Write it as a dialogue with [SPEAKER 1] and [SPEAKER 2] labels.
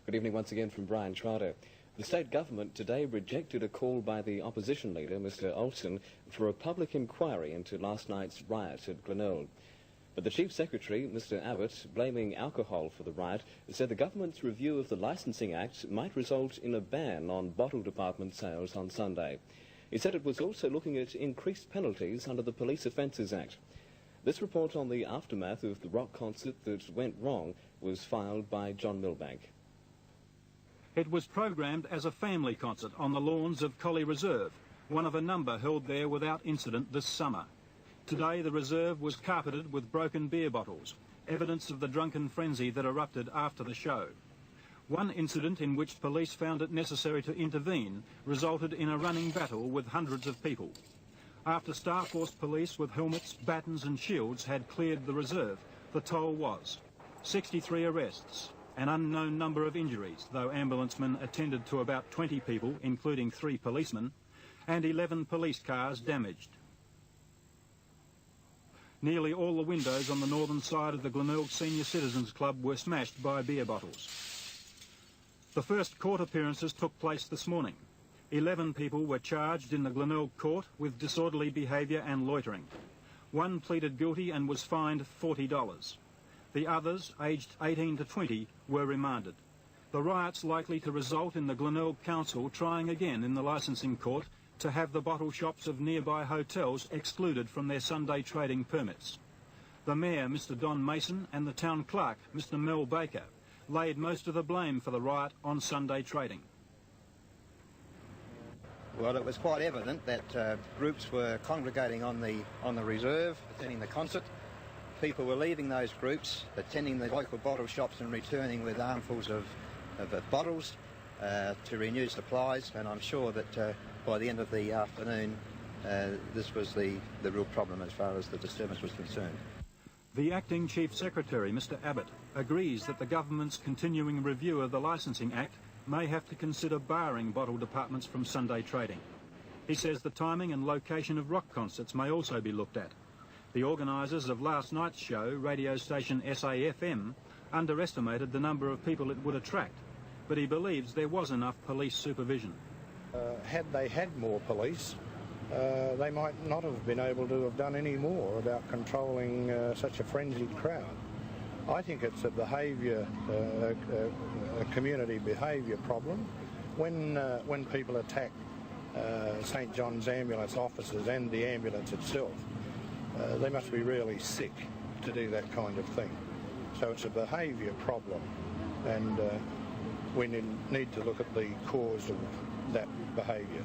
[SPEAKER 1] Good evening once again from Brian Schrader. The state government today rejected a call by the opposition leader, Mr Olsen, for a public inquiry into last night's riot at Glenelg. But the Chief Secretary, Mr Abbott, blaming alcohol for the riot, said the government's review of the Licensing Act might result in a ban on bottle department sales on Sunday. He said it was also looking at increased penalties under the Police Offences Act. This report on the aftermath of the rock concert that went wrong was filed by John Milbank.
[SPEAKER 2] It was programmed as a family concert on the lawns of Colley Reserve, one of a number held there without incident this summer. Today the reserve was carpeted with broken beer bottles, evidence of the drunken frenzy that erupted after the show. One incident in which police found it necessary to intervene resulted in a running battle with hundreds of people. After Star Force police with helmets, batons and shields had cleared the reserve, the toll was 63 arrests, an unknown number of injuries, though ambulancemen attended to about 20 people, including 3 policemen, and 11 police cars damaged. Nearly all the windows on the northern side of the Glenelg Senior Citizens Club were smashed by beer bottles. The first court appearances took place this morning. 11 people were charged in the Glenelg court with disorderly behaviour and loitering. One pleaded guilty and was fined $40. The others, aged 18 to 20, were remanded. The riot's likely to result in the Glenelg Council trying again in the licensing court to have the bottle shops of nearby hotels excluded from their Sunday trading permits. The Mayor, Mr Don Mason, and the Town Clerk, Mr Mel Baker, laid most of the blame for the riot on Sunday trading.
[SPEAKER 3] Well, it was quite evident that groups were congregating on the reserve, attending the concert. People were leaving those groups, attending the local bottle shops and returning with armfuls of bottles to renew supplies, and I'm sure that by the end of the afternoon this was the real problem as far as the disturbance was concerned.
[SPEAKER 2] The Acting Chief Secretary, Mr Abbott, agrees that the government's continuing review of the Licensing Act may have to consider barring bottle departments from Sunday trading. He says the timing and location of rock concerts may also be looked at. The organisers of last night's show, radio station SAFM, underestimated the number of people it would attract, but he believes there was enough police supervision.
[SPEAKER 4] Had they had more police, they might not have been able to have done any more about controlling such a frenzied crowd. I think it's a behaviour, a community behaviour problem. When people attack St John's ambulance officers and the ambulance itself, they must be really sick to do that kind of thing. So it's a behaviour problem, and we need to look at the cause of that behaviour.